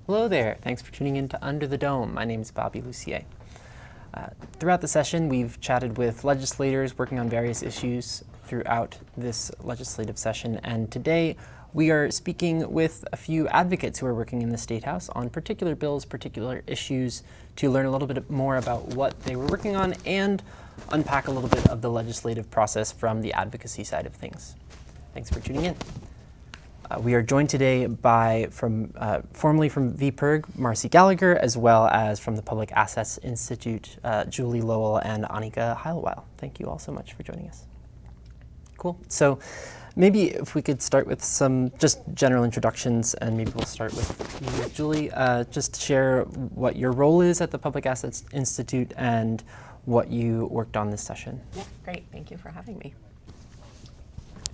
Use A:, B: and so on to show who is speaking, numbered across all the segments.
A: Hello there. Thanks for tuning in to Under the Dome. My name is Bobby Lucier. Throughout the session, we've chatted with legislators working on various issues throughout this legislative session, and today we are speaking with a few advocates who are working in the Statehouse on particular bills, particular issues, to learn a little bit more about what they were working on and unpack a little bit of the legislative process from the advocacy side of things. Thanks for tuning in. We are joined today by, formerly from VPIRG, Marcy Gallagher, as well as from the Public Assets Institute, Julie Lowell and Annika Heilweil. Thank you all so much for joining us. Cool. So maybe if we could start with some just general introductions, and maybe we'll start with you, Julie. Just share what your role is at the Public Assets Institute and what you worked on this session.
B: Yeah, great. Thank you for having me.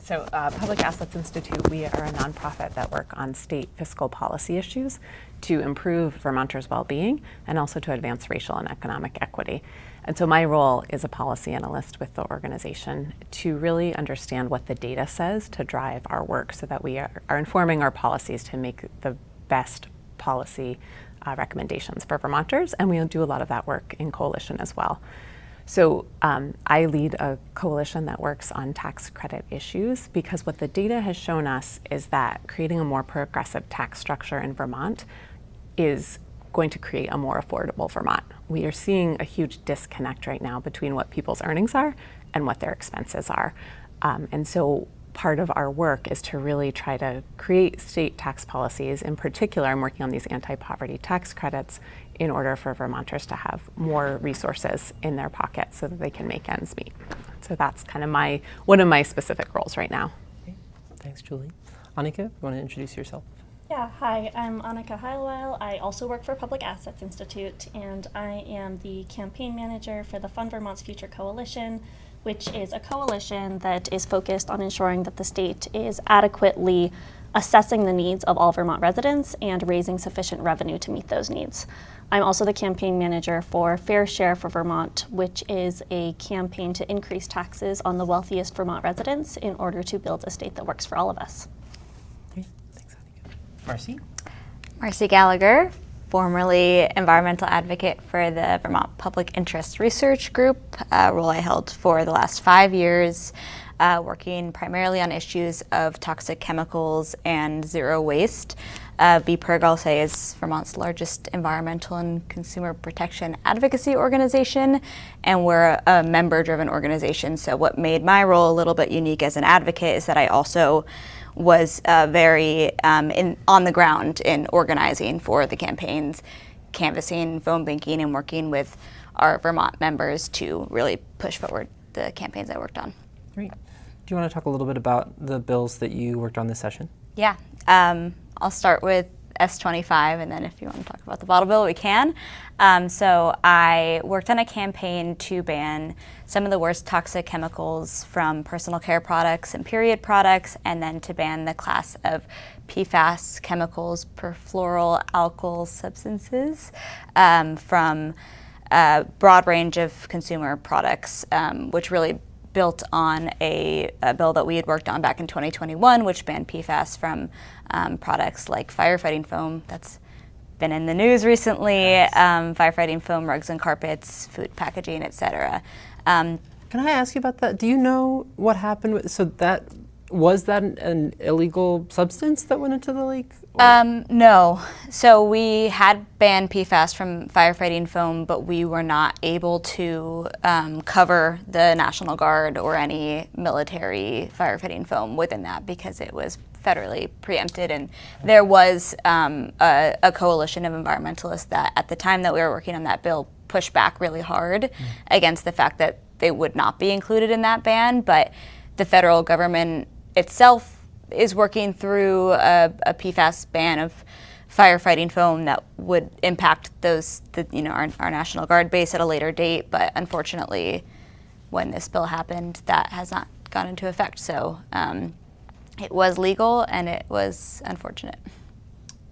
B: So Public Assets Institute, we are a nonprofit that work on state fiscal policy issues to improve Vermonters' well-being and also to advance racial and economic equity. And so my role is a policy analyst with the organization to really understand what the data says to drive our work so that we are informing our policies to make the best policy recommendations for Vermonters, and we'll do a lot of that work in coalition as well. So I lead a coalition that works on tax credit issues because what the data has shown us is that creating a more progressive tax structure in Vermont is going to create a more affordable Vermont. We are seeing a huge disconnect right now between what people's earnings are and what their expenses are. And so part of our work is to really try to create state tax policies. In particular, I'm working on these anti-poverty tax credits in order for Vermonters to have more resources in their pockets so that they can make ends meet. So that's kind of one of my specific roles right now.
A: Okay. Thanks, Julie. Annika, you want to introduce yourself?
C: Yeah, hi, I'm Annika Heilweil. I also work for Public Assets Institute, and I am the campaign manager for the Fund Vermont's Future Coalition, which is a coalition that is focused on ensuring that the state is adequately assessing the needs of all Vermont residents and raising sufficient revenue to meet those needs. I'm also the campaign manager for Fair Share for Vermont, which is a campaign to increase taxes on the wealthiest Vermont residents in order to build a state that works for all of us.
A: Okay, thanks, Annika. Marcy?
D: Marcy Gallagher, formerly environmental advocate for the Vermont Public Interest Research Group, a role I held for the last 5 years, working primarily on issues of toxic chemicals and zero waste. VPIRG, I'll say, is Vermont's largest environmental and consumer protection advocacy organization, and we're a member-driven organization. So what made my role a little bit unique as an advocate is that I also was very on the ground in organizing for the campaigns, canvassing, phone banking, and working with our Vermont members to really push forward the campaigns I worked on.
A: Great. Do you want to talk a little bit about the bills that you worked on this session?
D: Yeah. I'll start with S25, and then if you want to talk about the bottle bill, we can. So I worked on a campaign to ban some of the worst toxic chemicals from personal care products and period products, and then to ban the class of PFAS chemicals, perfluoroalkyl substances, from a broad range of consumer products, which really built on a bill that we had worked on back in 2021, which banned PFAS from products like firefighting foam. That's been in the news recently. Yes. Firefighting foam, rugs and carpets, food packaging, etc.
A: Can I ask you about that? Do you know what happened was that an illegal substance that went into the lake?
D: No. So we had banned PFAS from firefighting foam, but we were not able to cover the National Guard or any military firefighting foam within that because it was federally preempted. And there was a coalition of environmentalists that at the time that we were working on that bill pushed back really hard against the fact that they would not be included in that ban. But the federal government itself is working through a PFAS ban of firefighting foam that would impact our National Guard base at a later date. But unfortunately, when this bill happened, that has not gone into effect. So it was legal, and it was unfortunate.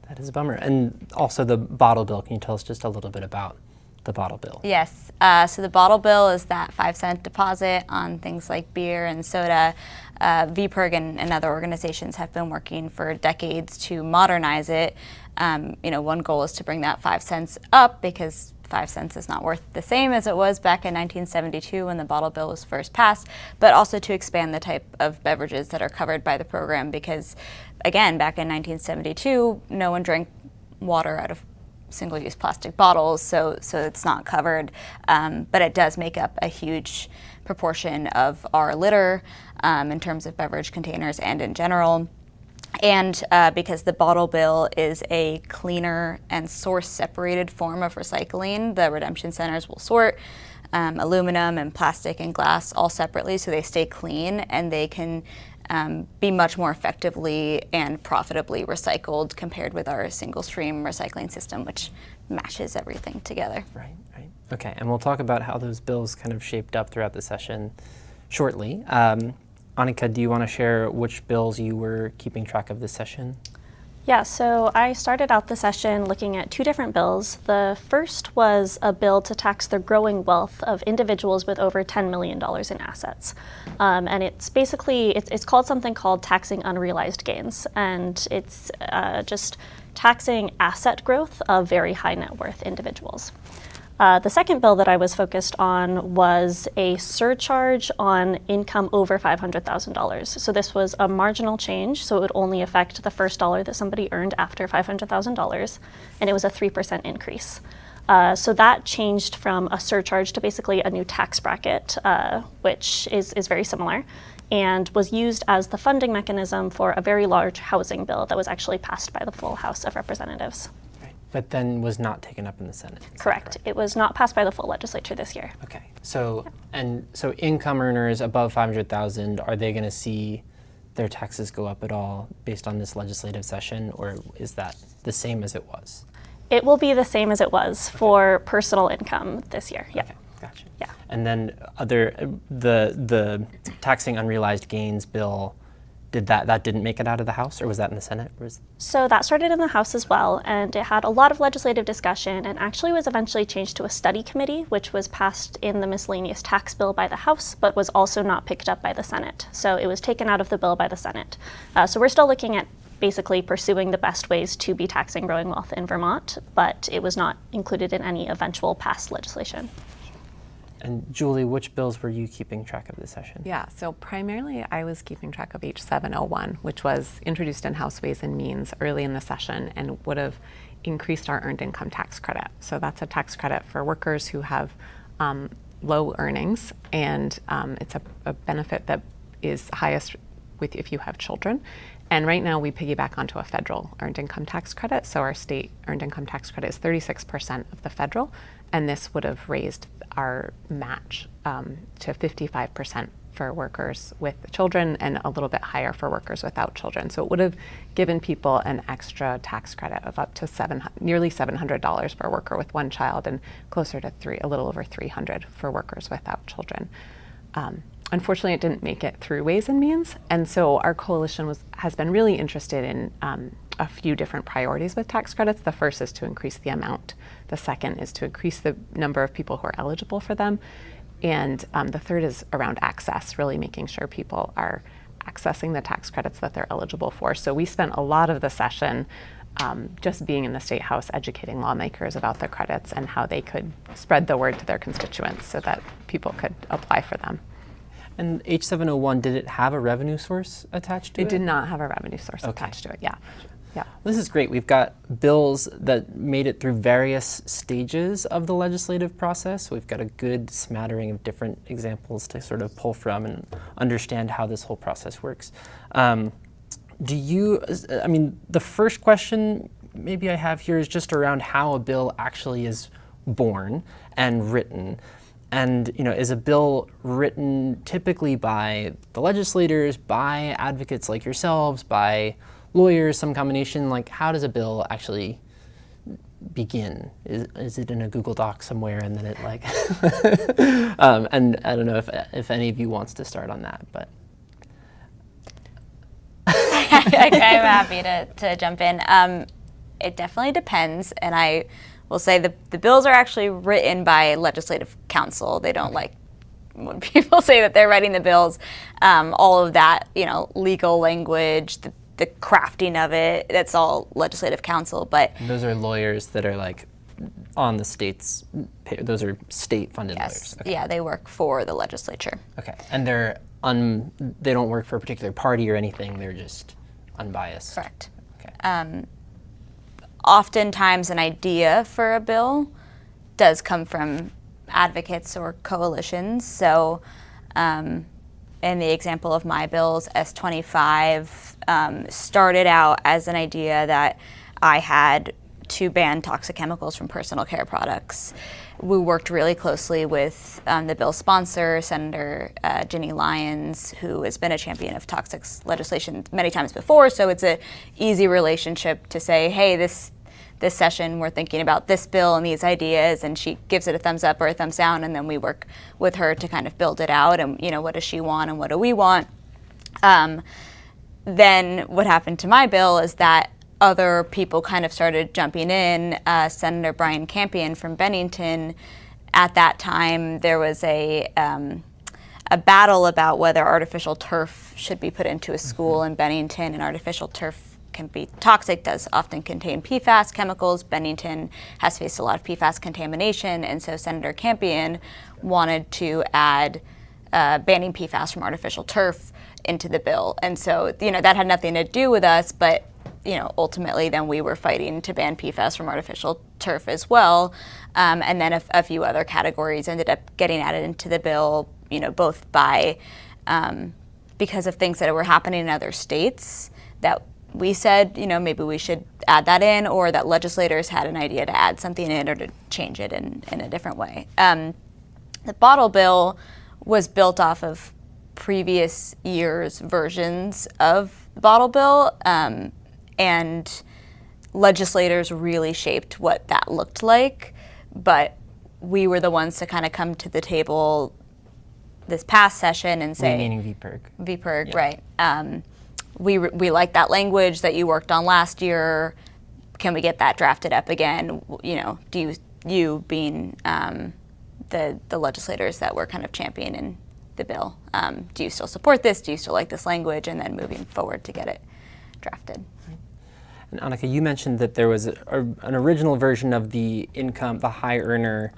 A: That is a bummer. And also the bottle bill. Can you tell us just a little bit about the bottle bill?
D: Yes. So the bottle bill is that 5-cent deposit on things like beer and soda. VPIRG and other organizations have been working for decades to modernize it. One goal is to bring that 5 cents up, because 5 cents is not worth the same as it was back in 1972 when the bottle bill was first passed, but also to expand the type of beverages that are covered by the program, because again, back in 1972, no one drank water out of single-use plastic bottles, so it's not covered, but it does make up a huge proportion of our litter in terms of beverage containers and in general. And because the bottle bill is a cleaner and source-separated form of recycling, the redemption centers will sort aluminum and plastic and glass all separately, so they stay clean and they can be much more effectively and profitably recycled compared with our single-stream recycling system, which mashes everything together.
A: Right. Okay, and we'll talk about how those bills kind of shaped up throughout the session shortly. Annika, do you want to share which bills you were keeping track of this session?
C: Yeah, so I started out the session looking at 2 different bills. The first was a bill to tax the growing wealth of individuals with over $10 million in assets. And it's basically, it's called something called taxing unrealized gains. And it's just taxing asset growth of very high net worth individuals. The second bill that I was focused on was a surcharge on income over $500,000. So this was a marginal change, so it would only affect the first dollar that somebody earned after $500,000, and it was a 3% increase. So that changed from a surcharge to basically a new tax bracket, which is very similar, and was used as the funding mechanism for a very large housing bill that was actually passed by the full House of Representatives.
A: But then was not taken up in the Senate.
C: Correct. It was not passed by the full legislature this year.
A: Okay. So income earners above 500,000, are they going to see their taxes go up at all based on this legislative session, or is that the same as it was?
C: It will be the same as it was for personal income this year. Yeah.
A: Okay. Gotcha.
C: Yeah.
A: And then the taxing unrealized gains bill, that didn't make it out of the House, or was that in the Senate?
C: So that started in the House as well, and it had a lot of legislative discussion and actually was eventually changed to a study committee, which was passed in the miscellaneous tax bill by the House, but was also not picked up by the Senate. So it was taken out of the bill by the Senate. So we're still looking at basically pursuing the best ways to be taxing growing wealth in Vermont, but it was not included in any eventual passed legislation.
A: And Julie, which bills were you keeping track of this session?
B: Yeah, so primarily I was keeping track of H701, which was introduced in House Ways and Means early in the session and would have increased our earned income tax credit. So that's a tax credit for workers who have low earnings, and it's a benefit that is highest if you have children. And right now we piggyback onto a federal earned income tax credit. So our state earned income tax credit is 36% of the federal, and this would have raised our match to 55% for workers with children and a little bit higher for workers without children. So it would have given people an extra tax credit of up to nearly $700 for a worker with 1 child, and closer to a little over $300 for workers without children. Unfortunately, it didn't make it through Ways and Means, and so our coalition has been really interested in a few different priorities with tax credits. The first is to increase the amount. The second is to increase the number of people who are eligible for them. And the third is around access, really making sure people are accessing the tax credits that they're eligible for. So we spent a lot of the session just being in the State House, educating lawmakers about the credits and how they could spread the word to their constituents so that people could apply for them.
A: And H701, did it have a revenue source attached to it?
B: It did not have a revenue source attached to it, yeah. Yeah.
A: This is great. We've got bills that made it through various stages of the legislative process. We've got a good smattering of different examples to sort of pull from and understand how this whole process works. The first question maybe I have here is just around how a bill actually is born and written. And is a bill written typically by the legislators, by advocates like yourselves, by lawyers, some combination? Like, how does a bill actually begin? Is it in a Google Doc somewhere, and then it and I don't know if any of you wants to start on that, but
D: I'm happy to jump in. It definitely depends, and I will say the bills are actually written by legislative counsel. They don't when people say that they're writing the bills, all of that, legal language, the crafting of it, that's all legislative counsel. But
A: those are lawyers that are like on the state's, those are state-funded
D: yes,
A: lawyers. Okay.
D: yeah, they work for the legislature.
A: Okay, and they don't work for a particular party or anything, they're just unbiased.
D: Correct.
A: Okay.
D: Oftentimes an idea for a bill does come from advocates or coalitions. So in the example of my bills, S25 started out as an idea that I had to ban toxic chemicals from personal care products. We worked really closely with the bill's sponsor, Senator Ginny Lyons, who has been a champion of toxics legislation many times before, so it's an easy relationship to say, hey, this session we're thinking about this bill and these ideas, and she gives it a thumbs up or a thumbs down, and then we work with her to kind of build it out, and what does she want and what do we want. Then what happened to my bill is that other people kind of started jumping in. Senator Brian Campion from Bennington, at that time there was a battle about whether artificial turf should be put into a school in Bennington, and artificial turf can be toxic, does often contain PFAS chemicals. Bennington has faced a lot of PFAS contamination, and so Senator Campion wanted to add banning PFAS from artificial turf into the bill. And so, that had nothing to do with us, but ultimately then we were fighting to ban PFAS from artificial turf as well. And then a few other categories ended up getting added into the bill, both by, because of things that were happening in other states that we said, maybe we should add that in, or that legislators had an idea to add something in or to change it in a different way. The bottle bill was built off of previous years' versions of the bottle bill, and legislators really shaped what that looked like, but we were the ones to kind of come to the table this past session and say,
A: meaning VPIRG.
D: VPIRG,
A: Yeah.
D: right. We like that language that you worked on last year. Can we get that drafted up again? Do you being the legislators that were kind of championing the bill, do you still support this? Do you still like this language? And then moving forward to get it drafted.
A: And Annika, you mentioned that there was an original version of the high earner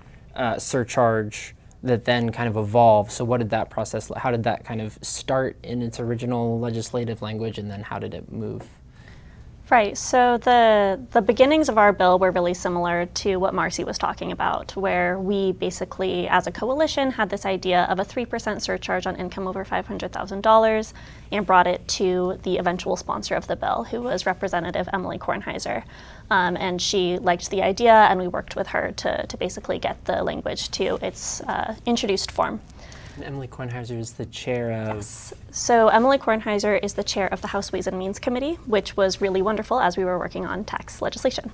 A: surcharge that then kind of evolved. So what did that process, how did that kind of start in its original legislative language, and then how did it move?
C: Right, so the beginnings of our bill were really similar to what Marcy was talking about, where we basically, as a coalition, had this idea of a 3% surcharge on income over $500,000 and brought it to the eventual sponsor of the bill, who was Representative Emily Kornheiser. And she liked the idea, and we worked with her to basically get the language to its introduced form.
A: And Emily Kornheiser is the chair of...
C: Yes. So Emily Kornheiser is the chair of the House Ways and Means Committee, which was really wonderful as we were working on tax legislation.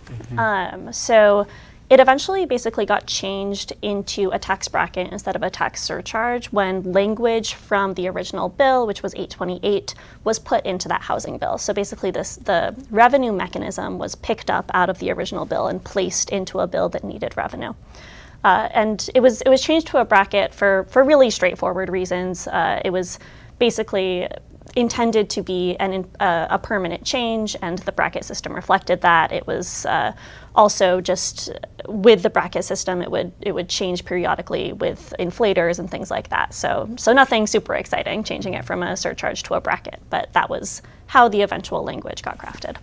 C: So it eventually basically got changed into a tax bracket instead of a tax surcharge when language from the original bill, which was 828, was put into that housing bill. So basically the revenue mechanism was picked up out of the original bill and placed into a bill that needed revenue. And it was changed to a bracket for really straightforward reasons. It was basically intended to be a permanent change, and the bracket system reflected that. It was also just with the bracket system, it would change periodically with inflators and things like that. So nothing super exciting, changing it from a surcharge to a bracket, but that was how the eventual language got crafted.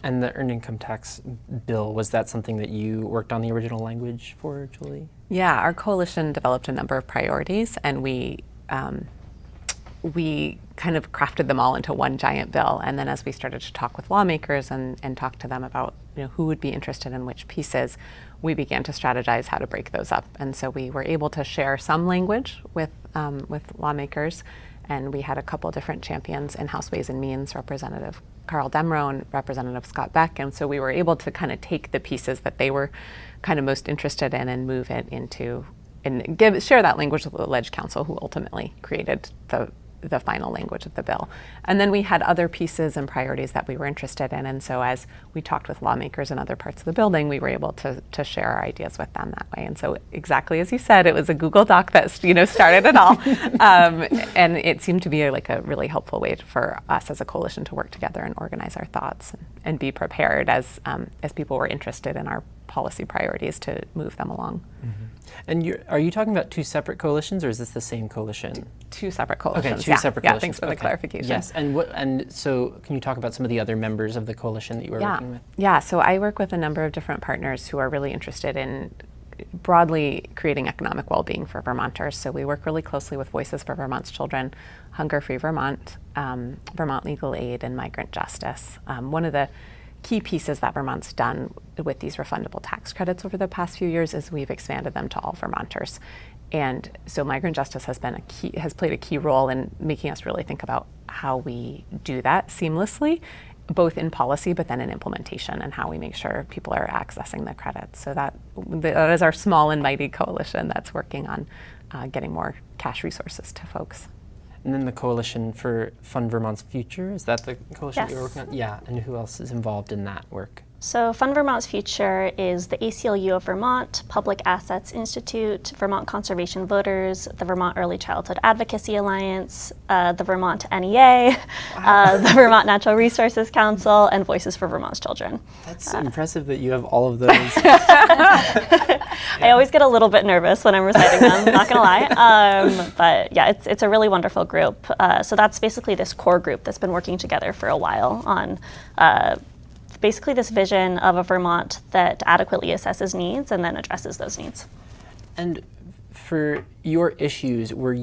A: And the earned income tax bill, was that something that you worked on the original language for, Julie?
B: Yeah, our coalition developed a number of priorities, and we kind of crafted them all into one giant bill. And then as we started to talk with lawmakers and talk to them about who would be interested in which pieces, we began to strategize how to break those up. And so we were able to share some language with lawmakers, and we had a couple different champions in House Ways and Means, Representative Carl Demrow and Representative Scott Beck. And so we were able to kind of take the pieces that they were kind of most interested in and move it into, and share that language with the Leg Council, who ultimately created the the final language of the bill. And then we had other pieces and priorities that we were interested in. And so as we talked with lawmakers in other parts of the building, we were able to share our ideas with them that way. And so exactly as you said, it was a Google Doc that started it all. And it seemed to be a really helpful way for us as a coalition to work together and organize our thoughts and be prepared as people were interested in our policy priorities to move them along.
A: Mm-hmm. And are you talking about two separate coalitions, or is this the same coalition?
B: Two separate coalitions.
A: Okay, two separate coalitions.
B: Yeah, thanks for the clarification.
A: Yes, and so can you talk about some of the other members of the coalition that you were working with?
B: Yeah, so I work with a number of different partners who are really interested in broadly creating economic well-being for Vermonters. So we work really closely with Voices for Vermont's Children, Hunger Free Vermont, Vermont Legal Aid, and Migrant Justice. One of the key pieces that Vermont's done with these refundable tax credits over the past few years is we've expanded them to all Vermonters. And so Migrant Justice has played a key role in making us really think about how we do that seamlessly, both in policy but then in implementation, and how we make sure people are accessing the credits. So that is our small and mighty coalition that's working on getting more cash resources to folks.
A: And then the Coalition for Fund Vermont's Future, is that the coalition that you're
C: Yes.
A: working on? Yeah, and who else is involved in that work?
C: So Fund Vermont's Future is the ACLU of Vermont, Public Assets Institute, Vermont Conservation Voters, the Vermont Early Childhood Advocacy Alliance, the Vermont NEA, the Vermont Natural Resources Council, and Voices for Vermont's Children.
A: That's impressive that you have all of those.
C: I always get a little bit nervous when I'm reciting them, not gonna lie. But yeah, it's a really wonderful group. So that's basically this core group that's been working together for a while on basically this vision of a Vermont that adequately assesses needs and then addresses those needs.
A: And for your issues, were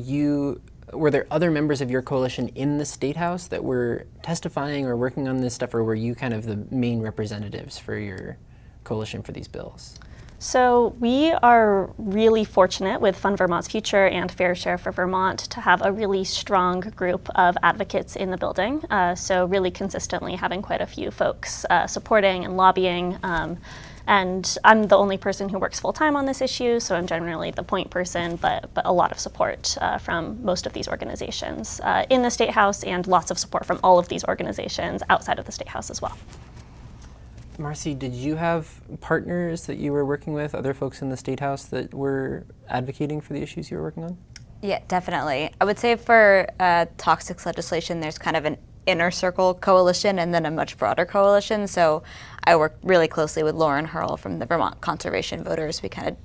A: there other members of your coalition in the Statehouse that were testifying or working on this stuff, or were you kind of the main representatives for your coalition for these bills?
C: So we are really fortunate with Fund Vermont's Future and Fair Share for Vermont to have a really strong group of advocates in the building. So really consistently having quite a few folks supporting and lobbying. And I'm the only person who works full-time on this issue, so I'm generally the point person, but a lot of support from most of these organizations in the Statehouse, and lots of support from all of these organizations outside of the Statehouse as well.
A: Marcy, did you have partners that you were working with, other folks in the Statehouse that were advocating for the issues you were working on?
D: Yeah, definitely. I would say for toxics legislation, there's kind of an inner circle coalition and then a much broader coalition. So I worked really closely with Lauren Hurl from the Vermont Conservation Voters. We kind of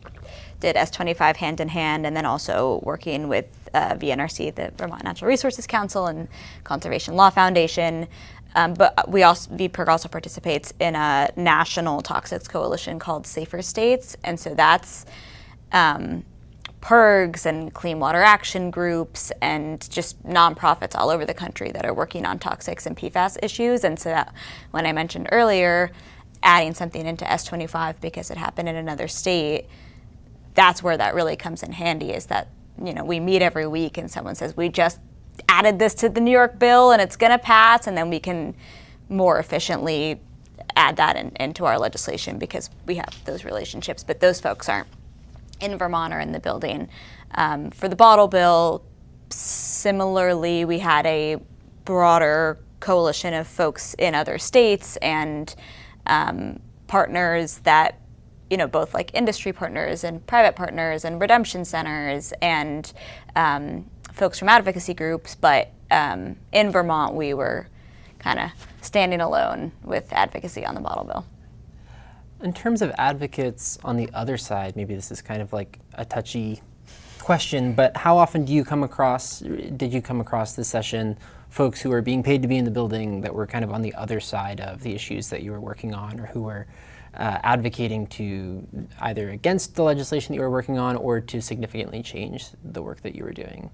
D: did S25 hand in hand, and then also working with VNRC, the Vermont Natural Resources Council, and Conservation Law Foundation. But VPIRG also participates in a national toxics coalition called Safer States. And so that's PIRGs and clean water action groups and just nonprofits all over the country that are working on toxics and PFAS issues. And so that, when I mentioned earlier, adding something into S25 because it happened in another state, that's where that really comes in handy, is that, we meet every week and someone says, we just added this to the New York bill and it's going to pass, and then we can more efficiently add that into our legislation because we have those relationships. But those folks aren't in Vermont or in the building. For the bottle bill, similarly, we had a broader coalition of folks in other states and partners that, both like industry partners and private partners and redemption centers and folks from advocacy groups, but in Vermont we were kind of standing alone with advocacy on the bottle bill.
A: In terms of advocates on the other side, maybe this is kind of like a touchy question, but how often did you come across this session folks who are being paid to be in the building that were kind of on the other side of the issues that you were working on, or who were advocating to either against the legislation that you were working on or to significantly change the work that you were doing?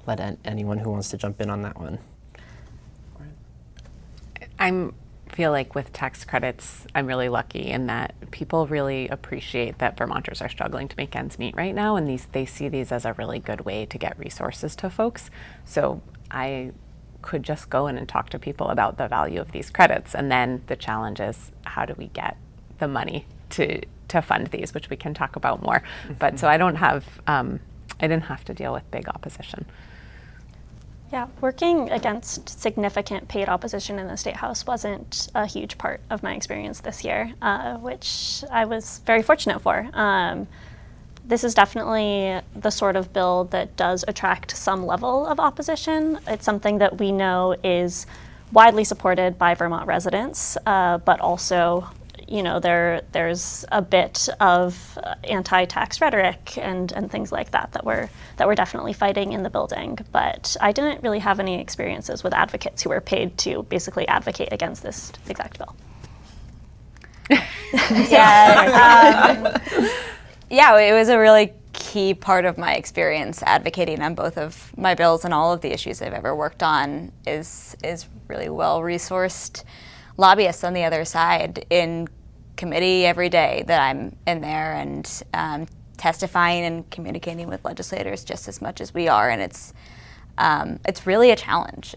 A: Let anyone who wants to jump in on that one.
B: I feel like with tax credits, I'm really lucky in that people really appreciate that Vermonters are struggling to make ends meet right now, and they see these as a really good way to get resources to folks. So I could just go in and talk to people about the value of these credits, and then the challenge is, how do we get the money to fund these, which we can talk about more. But so I didn't have to deal with big opposition.
C: Yeah, working against significant paid opposition in the Statehouse wasn't a huge part of my experience this year, which I was very fortunate for. This is definitely the sort of bill that does attract some level of opposition. It's something that we know is widely supported by Vermont residents, but also, there's a bit of anti-tax rhetoric and things like that we're definitely fighting in the building. But I didn't really have any experiences with advocates who were paid to basically advocate against this exact bill.
D: Yeah, it was a really key part of my experience advocating on both of my bills, and all of the issues I've ever worked on is really well-resourced lobbyists on the other side in committee every day that I'm in there, and testifying and communicating with legislators just as much as we are, and it's really a challenge.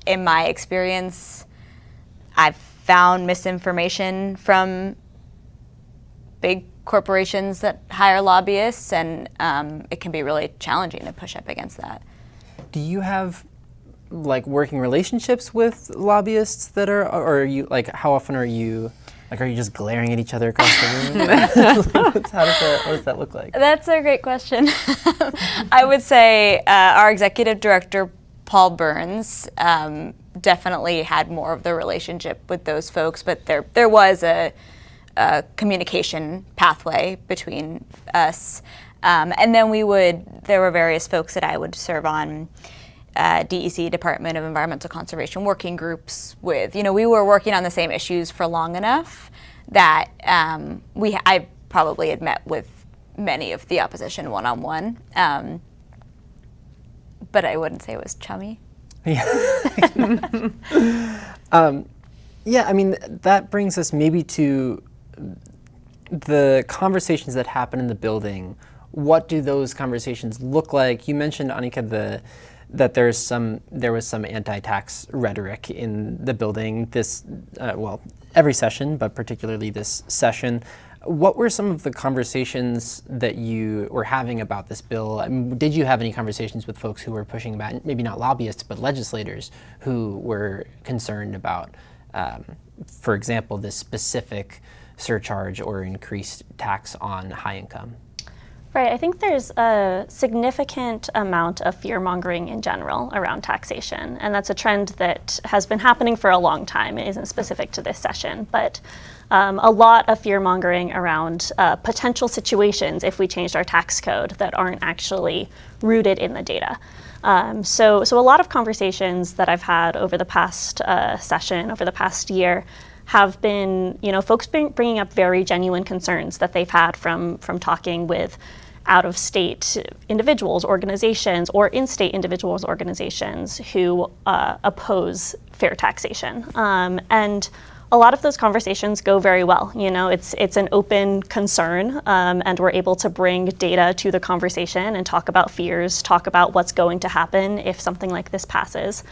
D: In my experience, I've found misinformation from big corporations that hire lobbyists, and it can be really challenging to push up against that.
A: Do you have working relationships with lobbyists that are, or are you how often are you just glaring at each other across the room? What does that look like?
D: That's a great question. I would say our executive director, Paul Burns, definitely had more of the relationship with those folks, but there was a communication pathway between us. And then there were various folks that I would serve on DEC, Department of Environmental Conservation working groups with. We were working on the same issues for long enough that I probably had met with many of the opposition one-on-one. But I wouldn't say it was chummy.
A: Yeah. That brings us maybe to the conversations that happen in the building. What do those conversations look like? You mentioned, Annika, that there was some anti-tax rhetoric in the building this, every session, but particularly this session. What were some of the conversations that you were having about this bill? Did you have any conversations with folks who were pushing back, maybe not lobbyists, but legislators who were concerned about, for example, this specific surcharge or increased tax on high income?
C: Right, I think there's a significant amount of fear-mongering in general around taxation, and that's a trend that has been happening for a long time. It isn't specific to this session, but a lot of fear-mongering around potential situations if we changed our tax code that aren't actually rooted in the data. So a lot of conversations that I've had over the past session, over the past year, have been, folks bringing up very genuine concerns that they've had from talking with out-of-state individuals, organizations, or in-state individuals, organizations who oppose fair taxation. And a lot of those conversations go very well. It's an open concern, and we're able to bring data to the conversation and talk about fears, talk about what's going to happen if something like this passes,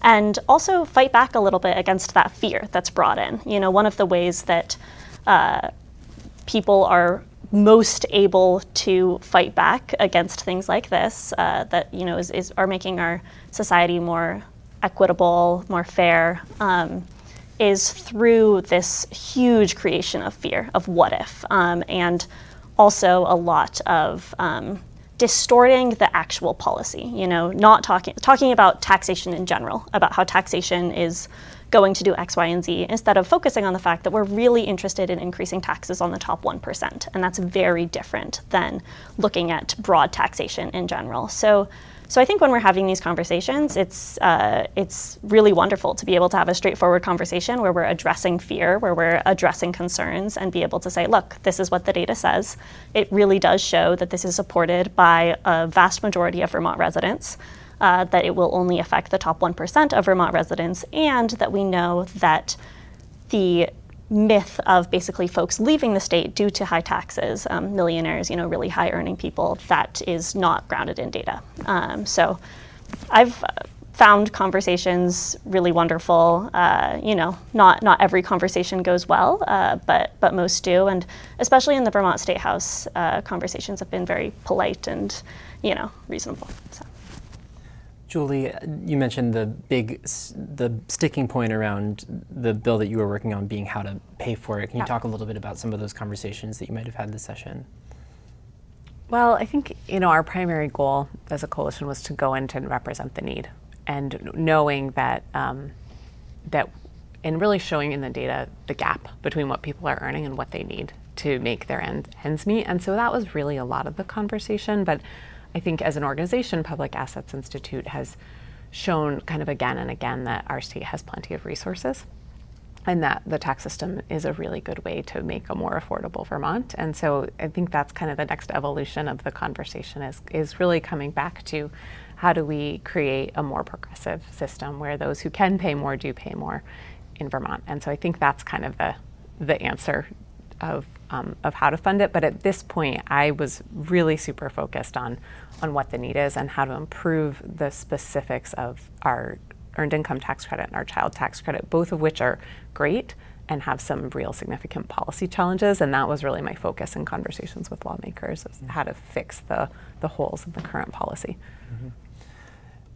C: and also fight back a little bit against that fear that's brought in. One of the ways that people are most able to fight back against things like this, that are making our society more equitable, more fair, is through this huge creation of fear of what if, and also a lot of distorting the actual policy, not talking about taxation in general, about how taxation is going to do X, Y, and Z, instead of focusing on the fact that we're really interested in increasing taxes on the top 1%. And that's very different than looking at broad taxation in general. So I think when we're having these conversations, it's really wonderful to be able to have a straightforward conversation where we're addressing fear, where we're addressing concerns, and be able to say, look, this is what the data says. It really does show that this is supported by a vast majority of Vermont residents, that it will only affect the top 1% of Vermont residents, and that we know that the myth of basically folks leaving the state due to high taxes, millionaires, really high earning people, that is not grounded in data. So I've found conversations really wonderful. Not every conversation goes well, but most do. And especially in the Vermont Statehouse, conversations have been very polite and, reasonable. So.
A: Julie, you mentioned the sticking point around the bill that you were working on being how to pay for it. Can you talk a little bit about some of those conversations that you might have had this session?
B: Well, I think, our primary goal as a coalition was to go in to represent the need, and knowing that and really showing in the data the gap between what people are earning and what they need to make their ends meet. And so that was really a lot of the conversation. But I think as an organization, Public Assets Institute has shown kind of again and again that our state has plenty of resources, and that the tax system is a really good way to make a more affordable Vermont. And so I think that's kind of the next evolution of the conversation is really coming back to how do we create a more progressive system where those who can pay more do pay more in Vermont. And so I think that's kind of the answer of how to fund it. But at this point, I was really super focused on what the need is and how to improve the specifics of our earned income tax credit and our child tax credit, both of which are great and have some real significant policy challenges. And that was really my focus in conversations with lawmakers, is how to fix the holes in the current policy.
A: Mm-hmm.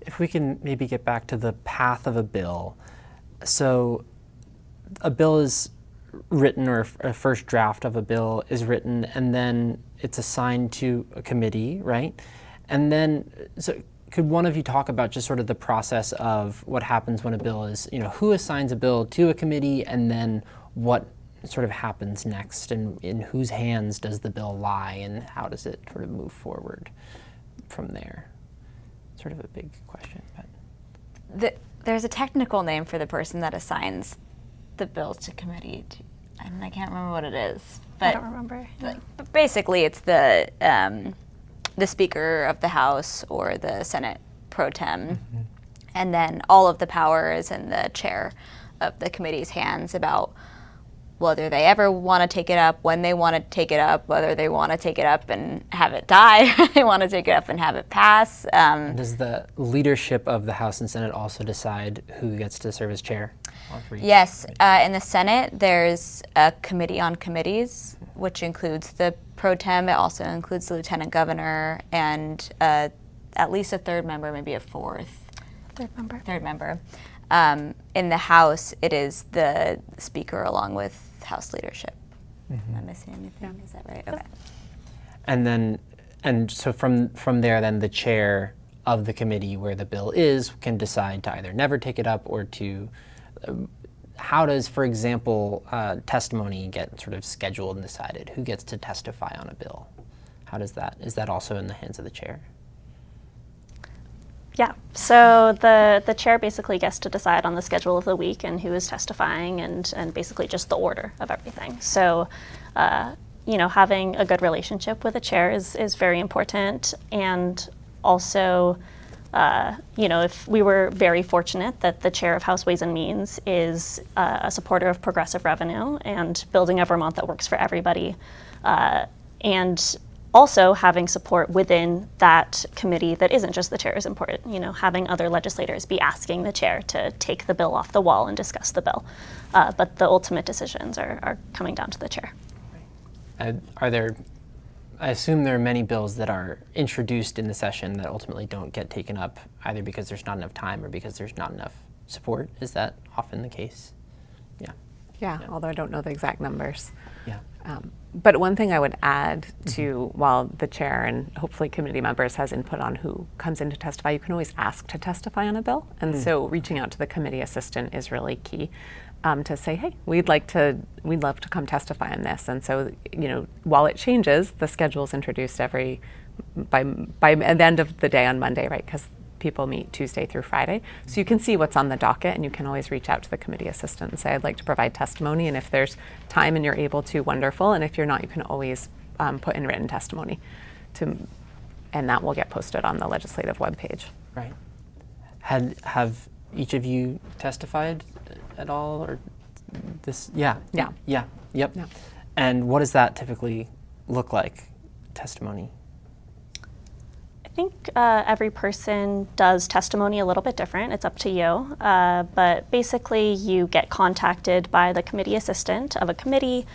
A: If we can maybe get back to the path of a bill. So a bill is written, or a first draft of a bill is written, and then it's assigned to a committee, right? And then, so could one of you talk about just sort of the process of what happens when a bill is, who assigns a bill to a committee, and then what sort of happens next, and in whose hands does the bill lie, and how does it sort of move forward from there? Sort of a big question, but.
D: There's a technical name for the person that assigns the bills to committee, and I can't remember what it is. But
C: I don't remember.
D: But basically, it's the Speaker of the House or the Senate pro tem, and then all of the power is in the chair of the committee's hands about whether they ever want to take it up, when they want to take it up, whether they want to take it up and have it die, or they want to take it up and have it pass.
A: Does the leadership of the House and Senate also decide who gets to serve as chair?
D: Yes, in the Senate, there's a committee on committees, which includes the pro tem. It also includes the lieutenant governor and at least a third member, maybe a fourth. Third member. In the House, it is the Speaker along with House leadership. Am I missing anything? Yeah. Is that right? Okay.
A: And so from there, then the chair of the committee where the bill is can decide to either never take it up or to. How does, for example, testimony get sort of scheduled and decided? Who gets to testify on a bill? How does that? Is that also in the hands of the chair?
C: Yeah, so the chair basically gets to decide on the schedule of the week and who is testifying and basically just the order of everything. So, having a good relationship with the chair is very important. And also, if we were very fortunate that the chair of House Ways and Means is a supporter of progressive revenue and building a Vermont that works for everybody, and also having support within that committee that isn't just the chair is important. Having other legislators be asking the chair to take the bill off the wall and discuss the bill. But the ultimate decisions are coming down to the chair.
A: I assume there are many bills that are introduced in the session that ultimately don't get taken up, either because there's not enough time or because there's not enough support. Is that often the case? Yeah,
B: although I don't know the exact numbers.
A: Yeah.
B: But one thing I would add to, while the chair and hopefully committee members has input on who comes in to testify, you can always ask to testify on a bill. And so reaching out to the committee assistant is really key, to say, hey, we'd love to come testify on this. And so, while it changes, the schedule is introduced by the end of the day on Monday, right? Because people meet Tuesday through Friday. So you can see what's on the docket, and you can always reach out to the committee assistant and say, I'd like to provide testimony. And if there's time and you're able to, wonderful. And if you're not, you can always put in written testimony, and that will get posted on the legislative webpage.
A: Right. Have each of you testified at all, or this? Yeah. Yep.
B: Yeah.
A: And what does that typically look like, testimony?
C: I think every person does testimony a little bit different. It's up to you. But basically, you get contacted by the committee assistant of a committee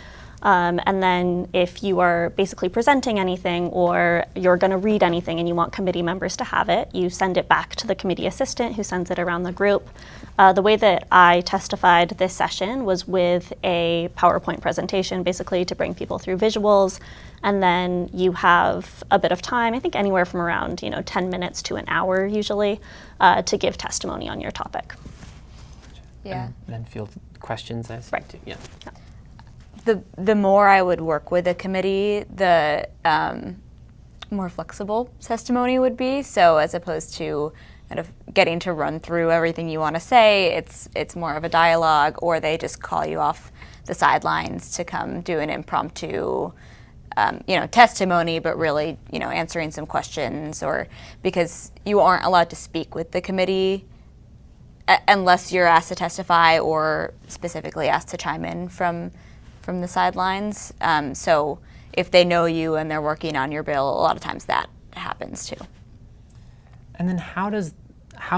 C: And then if you are basically presenting anything or you're going to read anything and you want committee members to have it, you send it back to the committee assistant who sends it around the group. The way that I testified this session was with a PowerPoint presentation, basically to bring people through visuals. And then you have a bit of time, I think anywhere from around 10 minutes to an hour usually, to give testimony on your topic.
D: Yeah.
A: And then field questions, I expect.
C: Right.
A: Yeah.
D: The more I would work with a committee, the more flexible testimony would be. So as opposed to kind of getting to run through everything you want to say, it's more of a dialogue, or they just call you off the sidelines to come do an impromptu testimony, but really, answering some questions, or because you aren't allowed to speak with the committee unless you're asked to testify or specifically asked to chime in from the sidelines. So if they know you and they're working on your bill, a lot of times that happens too.
A: And then how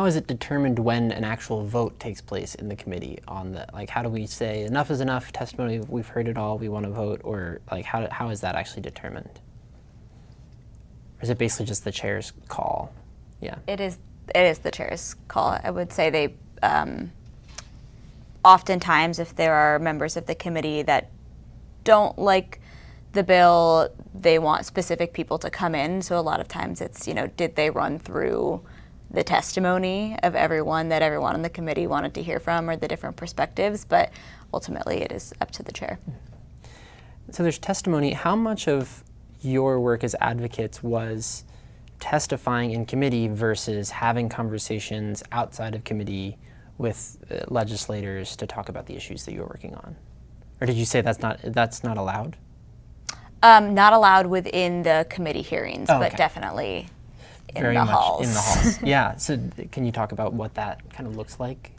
A: is it determined when an actual vote takes place in the committee on the, like, how do we say enough is enough testimony, we've heard it all, we want to vote, or like how is that actually determined? Or is it basically just the chair's call? Yeah.
D: It is the chair's call. I would say they oftentimes, if there are members of the committee that don't like the bill, they want specific people to come in. So a lot of times it's, did they run through the testimony of everyone that everyone on the committee wanted to hear from, or the different perspectives, but ultimately it is up to the chair.
A: So there's testimony. How much of your work as advocates was testifying in committee versus having conversations outside of committee with legislators to talk about the issues that you're working on? Or did you say that's not allowed?
D: Not allowed within the committee hearings,
A: Oh,
D: but
A: okay.
D: definitely in
A: Very
D: the
A: much
D: halls.
A: in the halls. Yeah. So can you talk about what that kind of looks like?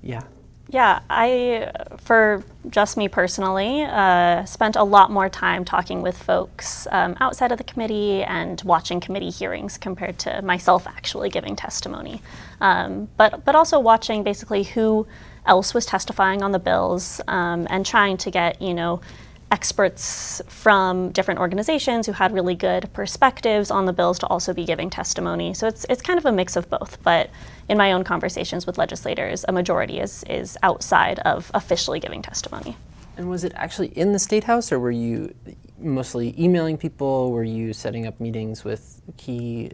A: Yeah.
C: Yeah, I, for just me personally, spent a lot more time talking with folks outside of the committee and watching committee hearings compared to myself actually giving testimony. But also watching basically who else was testifying on the bills and trying to get, experts from different organizations who had really good perspectives on the bills to also be giving testimony. So it's kind of a mix of both, but in my own conversations with legislators, a majority is outside of officially giving testimony.
A: And was it actually in the Statehouse, or were you mostly emailing people? Were you setting up meetings with key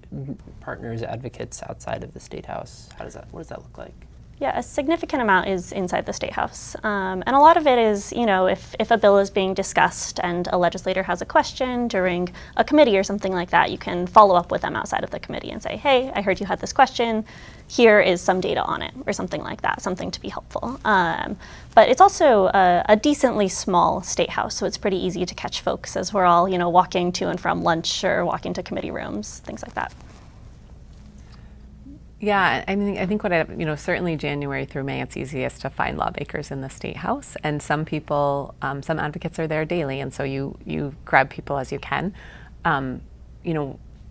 A: partners, advocates outside of the Statehouse? What does that look like?
C: Yeah, a significant amount is inside the Statehouse. And a lot of it is, if a bill is being discussed and a legislator has a question during a committee or something like that, you can follow up with them outside of the committee and say, hey, I heard you had this question. Here is some data on it, or something like that, something to be helpful. But it's also a decently small Statehouse, so it's pretty easy to catch folks as we're all, walking to and from lunch or walking to committee rooms, things like that.
B: Yeah, I think certainly January through May, it's easiest to find lawmakers in the Statehouse, and some people, some advocates are there daily, and so you grab people as you can.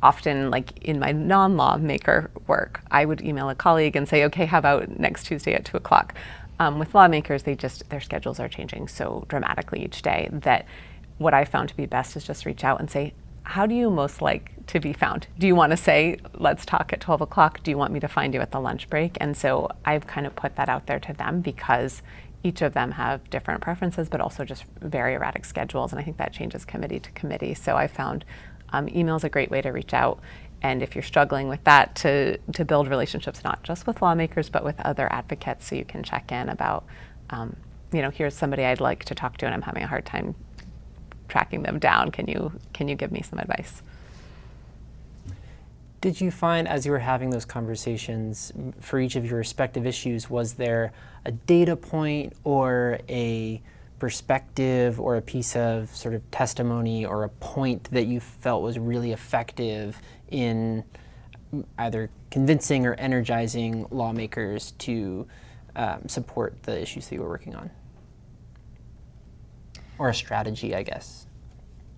B: Often, like in my non-lawmaker work, I would email a colleague and say, okay, how about next Tuesday at 2:00? With lawmakers, their schedules are changing so dramatically each day that what I found to be best is just reach out and say, how do you most like to be found? Do you want to say, let's talk at 12:00? Do you want me to find you at the lunch break? And so I've kind of put that out there to them because each of them have different preferences, but also just very erratic schedules. And I think that changes committee to committee. So I found email is a great way to reach out. And if you're struggling with that, to build relationships, not just with lawmakers, but with other advocates, so you can check in about, here's somebody I'd like to talk to and I'm having a hard time tracking them down. Can you give me some advice?
A: Did you find, as you were having those conversations for each of your respective issues, was there a data point or a perspective or a piece of sort of testimony or a point that you felt was really effective in either convincing or energizing lawmakers to support the issues that you were working on? Or a strategy, I guess.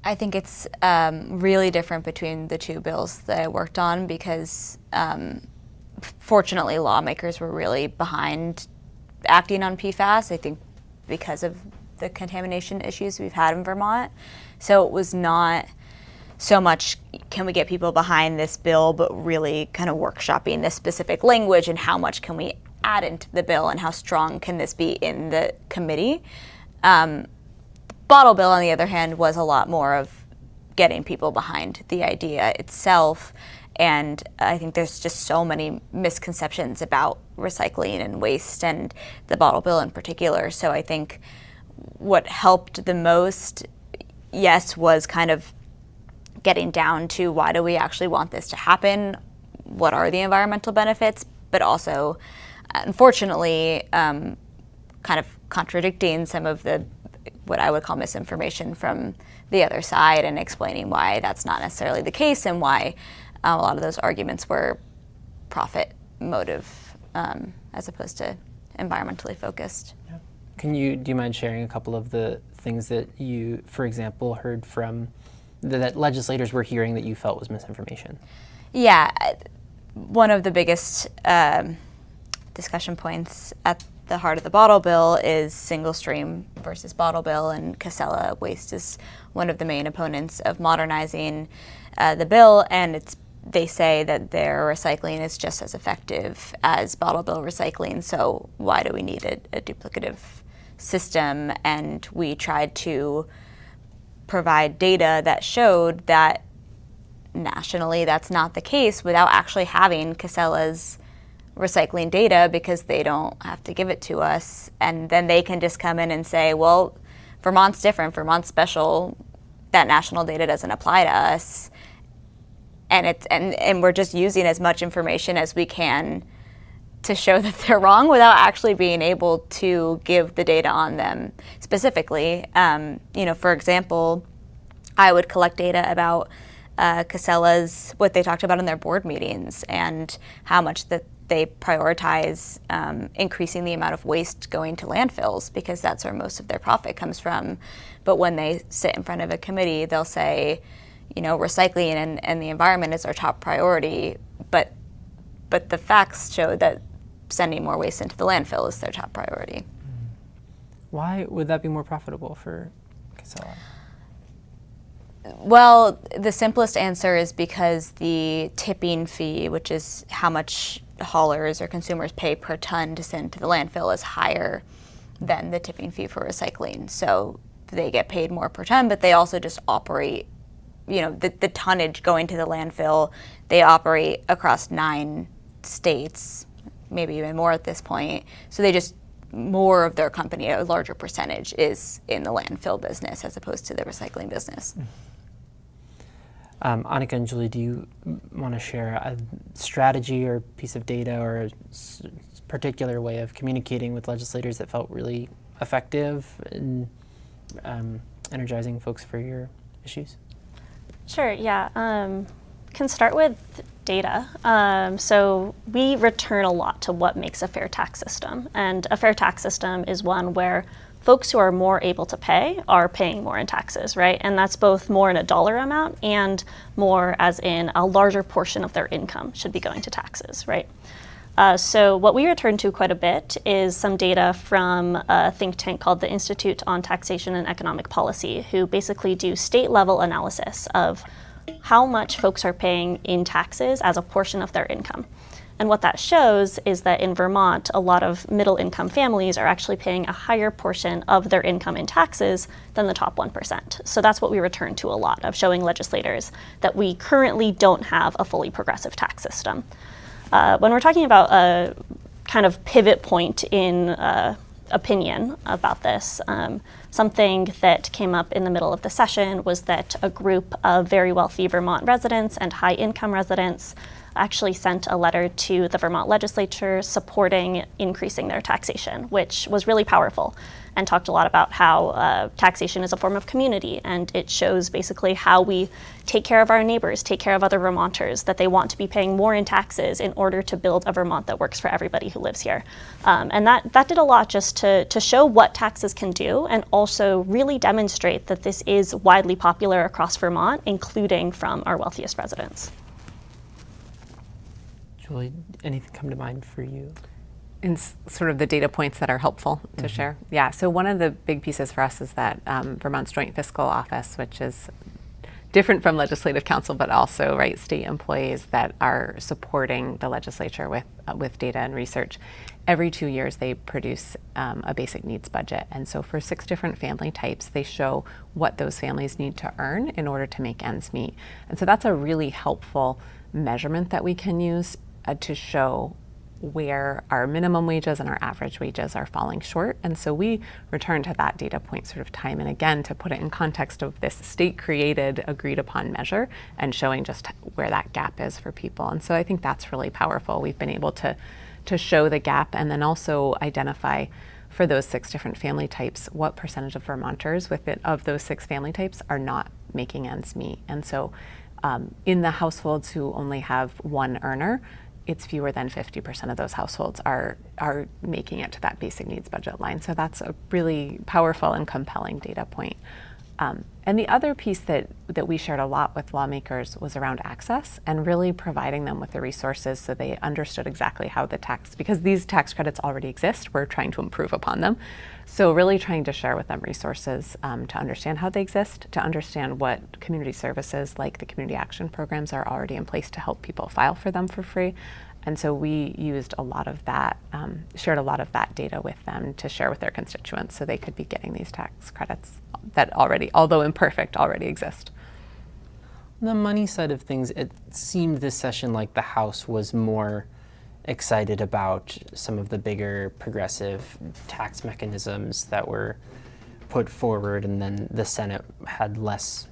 D: I think it's really different between the two bills that I worked on because fortunately lawmakers were really behind acting on PFAS, I think because of the contamination issues we've had in Vermont. So it was not so much, can we get people behind this bill, but really kind of workshopping this specific language and how much can we add into the bill and how strong can this be in the committee. The bottle bill, on the other hand, was a lot more of getting people behind the idea itself. And I think there's just so many misconceptions about recycling and waste, and the bottle bill in particular. So I think what helped the most, yes, was kind of getting down to why do we actually want this to happen? What are the environmental benefits? But also, unfortunately, kind of contradicting some of the, what I would call misinformation from the other side, and explaining why that's not necessarily the case, and why a lot of those arguments were profit motive as opposed to environmentally focused.
A: Yeah. Do you mind sharing a couple of the things that you, for example, heard from that legislators were hearing that you felt was misinformation?
D: Yeah, one of the biggest discussion points at the heart of the bottle bill is single stream versus bottle bill, and Casella Waste is one of the main opponents of modernizing the bill, and they say that their recycling is just as effective as bottle bill recycling, so why do we need a duplicative system? And we tried to provide data that showed that nationally that's not the case, without actually having Casella's recycling data, because they don't have to give it to us, and then they can just come in and say, well, Vermont's different, Vermont's special, that national data doesn't apply to us. And we're just using as much information as we can to show that they're wrong, without actually being able to give the data on them specifically. For example, I would collect data about Casella's, what they talked about in their board meetings, and how much that they prioritize increasing the amount of waste going to landfills, because that's where most of their profit comes from. But when they sit in front of a committee, they'll say, recycling and the environment is our top priority, but the facts show that sending more waste into the landfill is their top priority.
A: Why would that be more profitable for Casella?
D: Well, the simplest answer is because the tipping fee, which is how much haulers or consumers pay per ton to send to the landfill, is higher than the tipping fee for recycling. So they get paid more per ton, but they also just operate, the tonnage going to the landfill, they operate across 9 states, maybe even more at this point. So they just, more of their company, a larger percentage, is in the landfill business as opposed to the recycling business.
A: Annika and Julie, do you want to share a strategy or piece of data or a particular way of communicating with legislators that felt really effective in energizing folks for your issues?
C: Sure, yeah. Can start with data. So we return a lot to what makes a fair tax system. And a fair tax system is one where folks who are more able to pay are paying more in taxes, right? And that's both more in a dollar amount and more as in a larger portion of their income should be going to taxes, right? So what we return to quite a bit is some data from a think tank called the Institute on Taxation and Economic Policy, who basically do state-level analysis of how much folks are paying in taxes as a portion of their income. And what that shows is that in Vermont, a lot of middle-income families are actually paying a higher portion of their income in taxes than the top 1%. So that's what we return to a lot, of showing legislators that we currently don't have a fully progressive tax system. When we're talking about a kind of pivot point in opinion about this, something that came up in the middle of the session was that a group of very wealthy Vermont residents and high-income residents actually sent a letter to the Vermont legislature supporting increasing their taxation, which was really powerful, and talked a lot about how taxation is a form of community, and it shows basically how we take care of our neighbors, take care of other Vermonters, that they want to be paying more in taxes in order to build a Vermont that works for everybody who lives here. And that did a lot just to show what taxes can do, and also really demonstrate that this is widely popular across Vermont, including from our wealthiest residents.
A: Julie, anything come to mind for you?
B: sort of the data points that are helpful to share. Yeah, so one of the big pieces for us is that Vermont's Joint Fiscal Office, which is different from Legislative Council, but also state employees that are supporting the legislature with data and research. Every 2 years they produce a basic needs budget, and so for 6 different family types they show what those families need to earn in order to make ends meet. And so that's a really helpful measurement that we can use to show where our minimum wages and our average wages are falling short. And so we return to that data point sort of time and again to put it in context of this state-created, agreed-upon measure and showing just where that gap is for people. And so I think that's really powerful. We've been able to show the gap and then also identify for those 6 different family types what percentage of Vermonters of those 6 family types are not making ends meet. And so in the households who only have one earner, it's fewer than 50% of those households are making it to that basic needs budget line. So that's a really powerful and compelling data point. And the other piece that we shared a lot with lawmakers was around access and really providing them with the resources so they understood exactly how because these tax credits already exist, we're trying to improve upon them. So really trying to share with them resources to understand how they exist, to understand what community services like the community action programs are already in place to help people file for them for free. And so we used a lot of that, shared a lot of that data with them to share with their constituents so they could be getting these tax credits that already, although imperfect, already exist.
A: On the money side of things, it seemed this session like the House was more excited about some of the bigger progressive tax mechanisms that were put forward, and then the Senate had less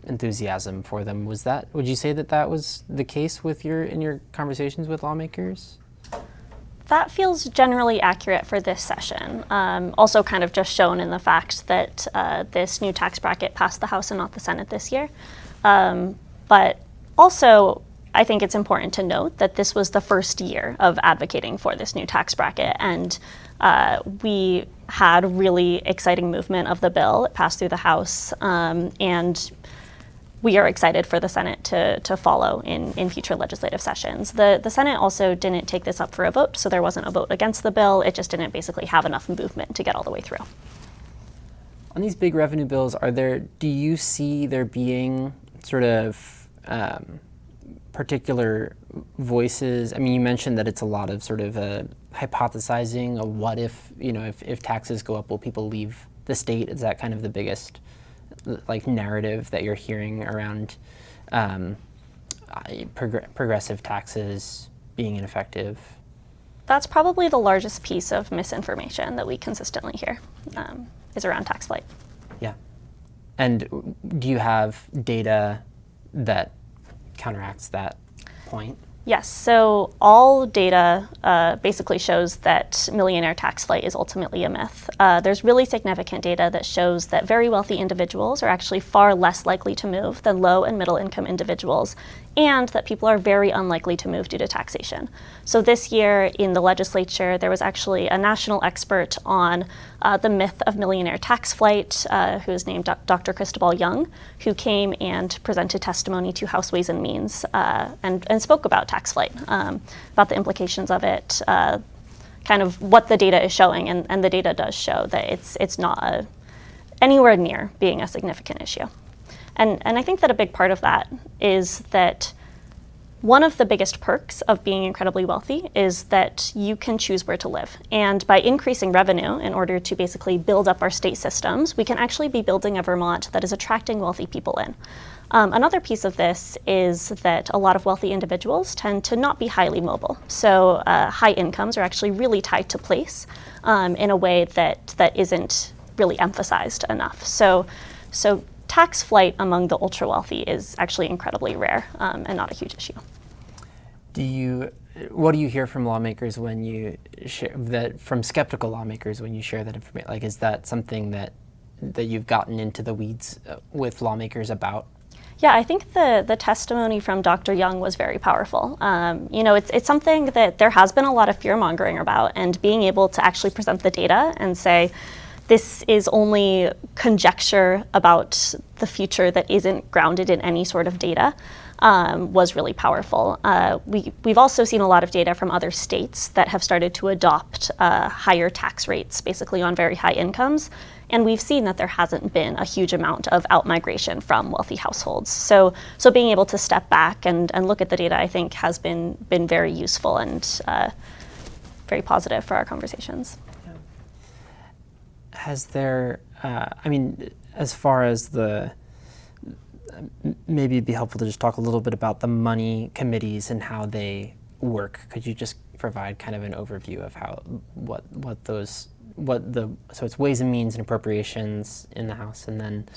A: enthusiasm for them. Would you say that was the case in your conversations with lawmakers?
C: That feels generally accurate for this session. Also kind of just shown in the fact that this new tax bracket passed the House and not the Senate this year. But also, I think it's important to note that this was the first year of advocating for this new tax bracket, and we had really exciting movement of the bill. It passed through the House, and we are excited for the Senate to follow in future legislative sessions. The Senate also didn't take this up for a vote, so there wasn't a vote against the bill. It just didn't basically have enough movement to get all the way through.
A: On these big revenue bills, do you see there being sort of particular voices? I mean, you mentioned that it's a lot of sort of hypothesizing of what if taxes go up, will people leave the state? Is that kind of the biggest narrative that you're hearing around progressive taxes being ineffective?
C: That's probably the largest piece of misinformation that we consistently hear, is around tax flight.
A: Yeah. And do you have data that counteracts that point?
C: Yes, so all data basically shows that millionaire tax flight is ultimately a myth. There's really significant data that shows that very wealthy individuals are actually far less likely to move than low and middle income individuals, and that people are very unlikely to move due to taxation. So this year in the legislature, there was actually a national expert on the myth of millionaire tax flight, who is named Dr. Cristobal Young, who came and presented testimony to House Ways and Means and spoke about tax flight, about the implications of it, kind of what the data is showing, and the data does show that it's not anywhere near being a significant issue. And I think that a big part of that is that one of the biggest perks of being incredibly wealthy is that you can choose where to live. And by increasing revenue in order to basically build up our state systems, we can actually be building a Vermont that is attracting wealthy people in. Another piece of this is that a lot of wealthy individuals tend to not be highly mobile. So high incomes are actually really tied to place in a way that isn't really emphasized enough. So tax flight among the ultra wealthy is actually incredibly rare and not a huge issue.
A: What do you hear from lawmakers when you share that, from skeptical lawmakers when you share that information? Like, is that something that you've gotten into the weeds with lawmakers about?
C: Yeah, I think the testimony from Dr. Young was very powerful. It's something that there has been a lot of fear mongering about, and being able to actually present the data and say, this is only conjecture about the future that isn't grounded in any sort of data, was really powerful. We've also seen a lot of data from other states that have started to adopt higher tax rates, basically on very high incomes. And we've seen that there hasn't been a huge amount of outmigration from wealthy households. So being able to step back and look at the data, I think, has been very useful and very positive for our conversations.
A: Has there, as far as maybe it'd be helpful to just talk a little bit about the money committees and how they work. Could you just provide kind of an overview of so it's Ways and Means and Appropriations in the House, and then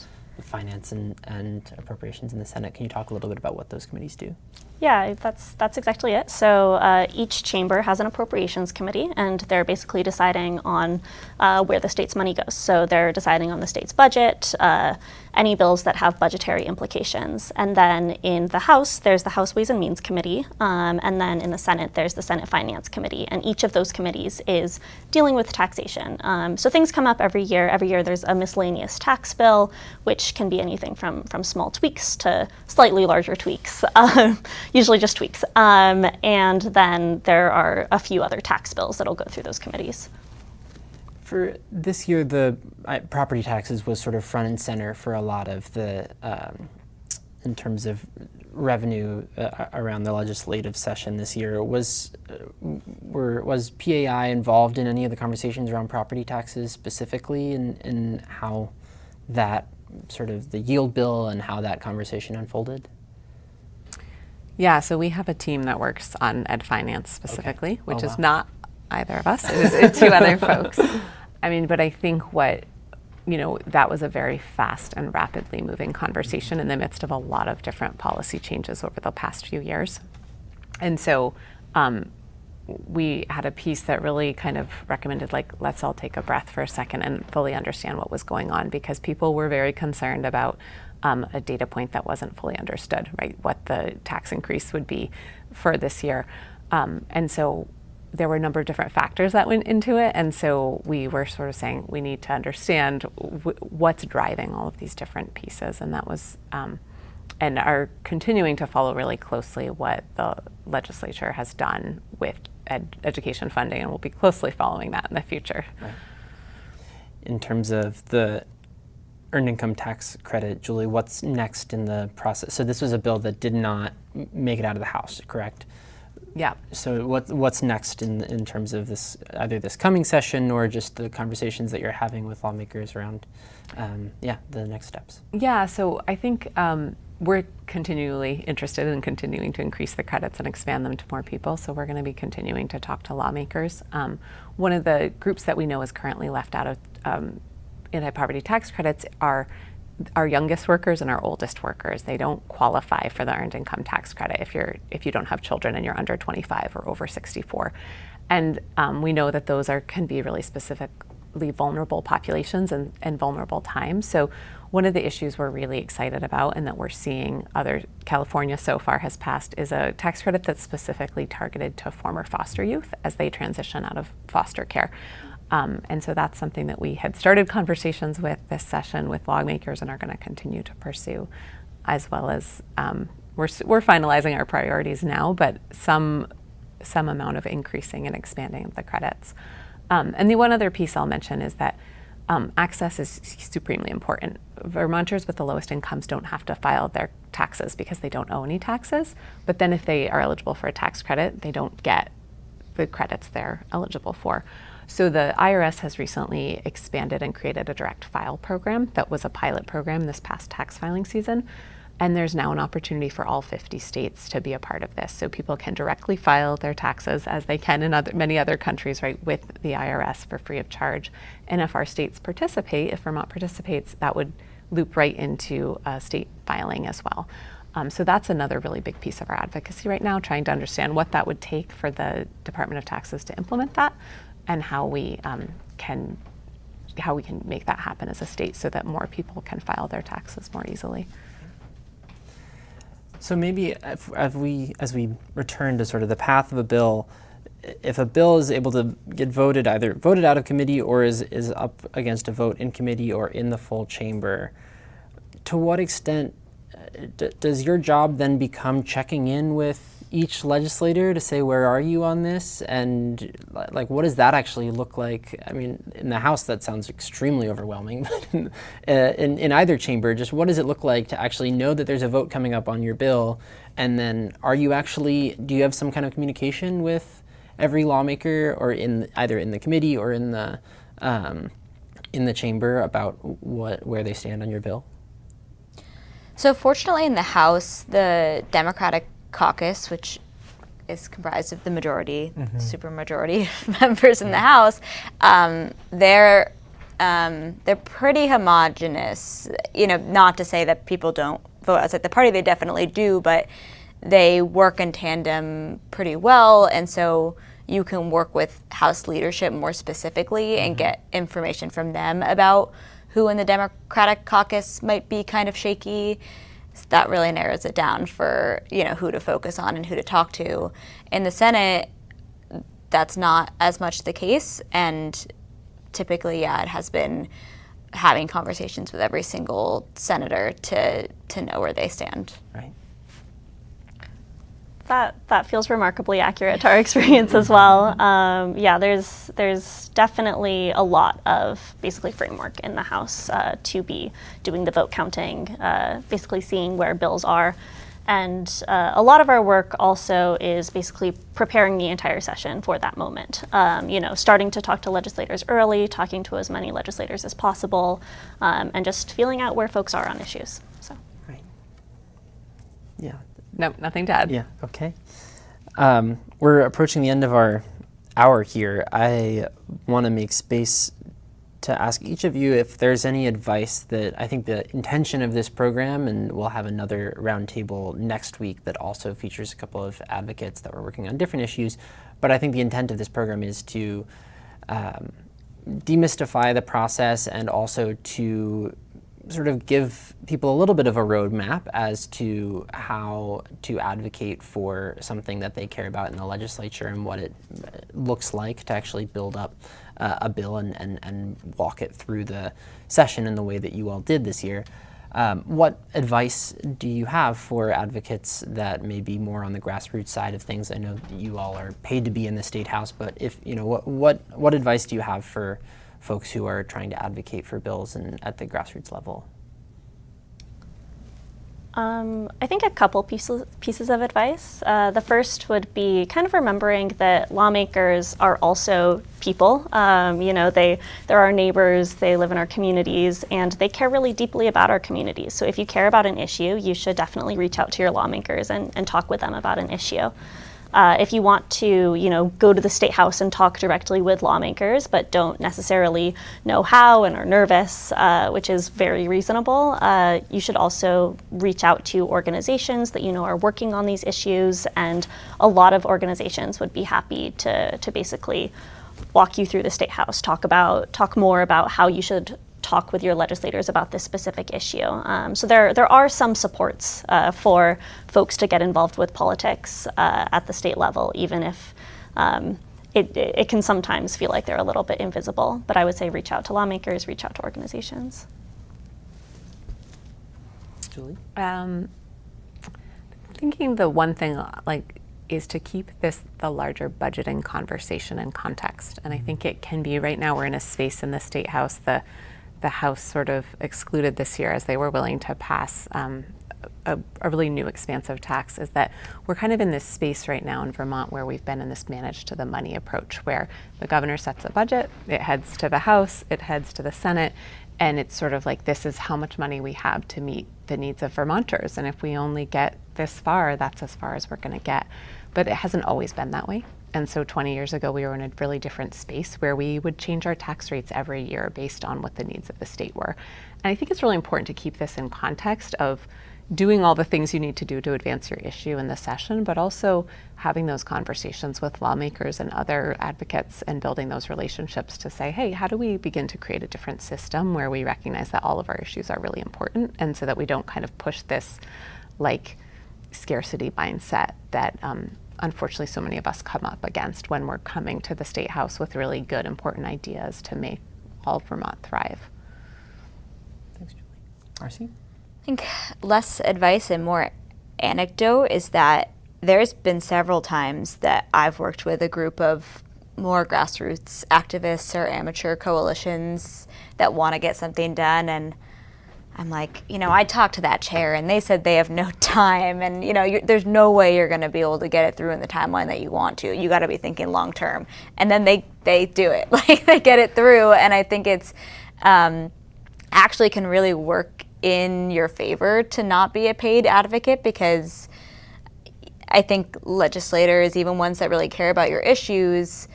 A: Finance and Appropriations in the Senate. Can you talk a little bit about what those committees do?
C: Yeah, that's exactly it. So each chamber has an appropriations committee, and they're basically deciding on where the state's money goes. So they're deciding on the state's budget, any bills that have budgetary implications. And then in the House, there's the House Ways and Means Committee, and then in the Senate, there's the Senate Finance Committee. And each of those committees is dealing with taxation. So things come up every year. Every year there's a miscellaneous tax bill, which can be anything from small tweaks to slightly larger tweaks. Usually just tweaks. And then there are a few other tax bills that'll go through those committees.
A: For this year, the property taxes was sort of front and center for a lot of the, in terms of revenue around the legislative session this year. Was PAI involved in any of the conversations around property taxes specifically, and how that sort of the yield bill and how that conversation unfolded?
B: Yeah, so we have a team that works on ed finance specifically,
A: Okay.
B: which
A: Oh,
B: is
A: wow.
B: not either of us. It's two other folks. But I think that was a very fast and rapidly moving conversation in the midst of a lot of different policy changes over the past few years. And so we had a piece that really kind of recommended, let's all take a breath for a second and fully understand what was going on, because people were very concerned about a data point that wasn't fully understood, right? What the tax increase would be for this year. And so there were a number of different factors that went into it. And so we were sort of saying we need to understand what's driving all of these different pieces. And that was, and are continuing to follow really closely what the legislature has done with education funding, and we'll be closely following that in the future.
A: Right. In terms of the earned income tax credit, Julie, what's next in the process? So this was a bill that did not make it out of the House, correct?
B: Yeah.
A: So what's next in terms of this, either this coming session or just the conversations that you're having with lawmakers around, the next steps? Yeah,
B: so I think we're continually interested in continuing to increase the credits and expand them to more people. So we're going to be continuing to talk to lawmakers. One of the groups that we know is currently left out of anti-poverty tax credits are our youngest workers and our oldest workers. They don't qualify for the earned income tax credit if you don't have children and you're under 25 or over 64. And we know that those can be really specifically vulnerable populations and vulnerable times. So one of the issues we're really excited about, and that we're seeing California so far has passed, is a tax credit that's specifically targeted to former foster youth as they transition out of foster care. And so that's something that we had started conversations with this session with lawmakers and are going to continue to pursue, as well as we're finalizing our priorities now, but some amount of increasing and expanding the credits. And the one other piece I'll mention is that access is supremely important. Vermonters with the lowest incomes don't have to file their taxes because they don't owe any taxes, but then if they are eligible for a tax credit, they don't get the credits they're eligible for. So the IRS has recently expanded and created a direct file program that was a pilot program this past tax filing season. And there's now an opportunity for all 50 states to be a part of this. So people can directly file their taxes, as they can in many other countries, right, with the IRS for free of charge. And if our states participate, if Vermont participates, that would loop right into state filing as well. So that's another really big piece of our advocacy right now, trying to understand what that would take for the Department of Taxes to implement that, and how we can make that happen as a state so that more people can file their taxes more easily.
A: So maybe as we return to sort of the path of a bill, if a bill is able to get either voted out of committee or is up against a vote in committee or in the full chamber, to what extent does your job then become checking in with each legislator to say, where are you on this? And like, what does that actually look like? I mean, in the House, that sounds extremely overwhelming. But in either chamber, just what does it look like to actually know that there's a vote coming up on your bill? And then do you have some kind of communication with every lawmaker, or either in the committee or in the chamber about where they stand on your bill?
D: So fortunately in the House, the Democratic caucus, which is comprised of the majority, supermajority of members in the House, they're pretty homogenous. You know, not to say that people don't vote outside the party, they definitely do, but they work in tandem pretty well, and so you can work with House leadership more specifically and get information from them about who in the Democratic caucus might be kind of shaky. So that really narrows it down for, you know, who to focus on and who to talk to. In the Senate, that's not as much the case, and typically, it has been having conversations with every single senator to know where they stand.
A: Right.
C: That feels remarkably accurate to our experience as well. Yeah, there's definitely a lot of basically framework in the House to be doing the vote counting, basically seeing where bills are. And a lot of our work also is basically preparing the entire session for that moment. You know, starting to talk to legislators early, talking to as many legislators as possible, and just feeling out where folks are on issues. So.
A: Right. Yeah.
B: No, nothing to add.
A: Yeah, okay. We're approaching the end of our hour here. I want to make space to ask each of you if there's any advice that I think the intention of this program, and we'll have another roundtable next week that also features a couple of advocates that were working on different issues, but I think the intent of this program is to demystify the process and also to sort of give people a little bit of a roadmap as to how to advocate for something that they care about in the legislature and what it looks like to actually build up a bill and walk it through the session in the way that you all did this year. What advice do you have for advocates that may be more on the grassroots side of things? I know that you all are paid to be in the Statehouse, but if you know, what advice do you have for folks who are trying to advocate for bills and at the grassroots level?
C: I think a couple pieces of advice. The first would be kind of remembering that lawmakers are also people. You know, they're our neighbors, they live in our communities, and they care really deeply about our communities. So if you care about an issue, you should definitely reach out to your lawmakers and talk with them about an issue. If you want to, you know, go to the Statehouse and talk directly with lawmakers, but don't necessarily know how and are nervous, which is very reasonable, you should also reach out to organizations that you know are working on these issues, and a lot of organizations would be happy to basically walk you through the Statehouse, talk more about how you should talk with your legislators about this specific issue. So there are some supports for folks to get involved with politics at the state level, even if it can sometimes feel like they're a little bit invisible. But I would say reach out to lawmakers, reach out to organizations.
A: Julie?
B: Thinking the one thing is to keep the larger budgeting conversation in context. And I think it can be, right now we're in a space in the Statehouse, the House sort of excluded this year as they were willing to pass a really new expansive tax, is that we're kind of in this space right now in Vermont where we've been in this manage to the money approach, where the governor sets a budget, it heads to the House, it heads to the Senate, and it's sort of like, this is how much money we have to meet the needs of Vermonters. And if we only get this far, that's as far as we're going to get. But it hasn't always been that way. And so 20 years ago, we were in a really different space where we would change our tax rates every year based on what the needs of the state were. And I think it's really important to keep this in context of doing all the things you need to do to advance your issue in the session, but also having those conversations with lawmakers and other advocates and building those relationships to say, hey, how do we begin to create a different system where we recognize that all of our issues are really important, and so that we don't kind of push this like scarcity mindset that unfortunately so many of us come up against when we're coming to the Statehouse with really good, important ideas to make all of Vermont thrive.
A: Thanks, Julie. Marcy?
D: I think less advice and more anecdote is that there's been several times that I've worked with a group of more grassroots activists or amateur coalitions that want to get something done, and I'm like, I talked to that chair and they said they have no time, and there's no way you're going to be able to get it through in the timeline that you want to. You got to be thinking long term, and then they do it, like they get it through, and I think it's actually can really work in your favor to not be a paid advocate, because I think legislators, even ones that really care about your issues,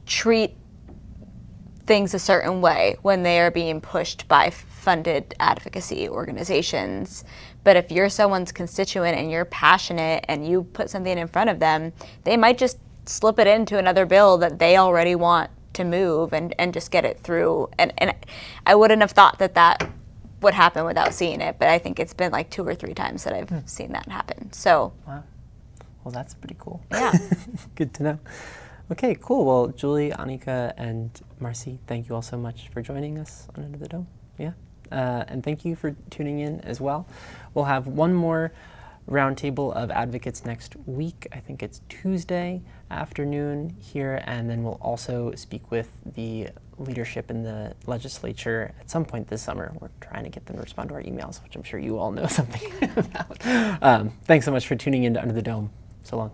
D: treat things a certain way when they are being pushed by funded advocacy organizations. But if you're someone's constituent and you're passionate and you put something in front of them, they might just slip it into another bill that they already want to move and just get it through. And I wouldn't have thought that would happen without seeing it, but I think it's been like 2 or 3 times that I've seen that happen. So
A: Wow. Well, that's pretty cool.
D: Yeah.
A: Good to know. Okay, cool. Well, Julie, Annika, and Marcy, thank you all so much for joining us on Under the Dome. Yeah. And thank you for tuning in as well. We'll have one more roundtable of advocates next week. I think it's Tuesday afternoon here, and then we'll also speak with the leadership in the legislature at some point this summer. We're trying to get them to respond to our emails, which I'm sure you all know something about. Thanks so much for tuning in to Under the Dome. So long.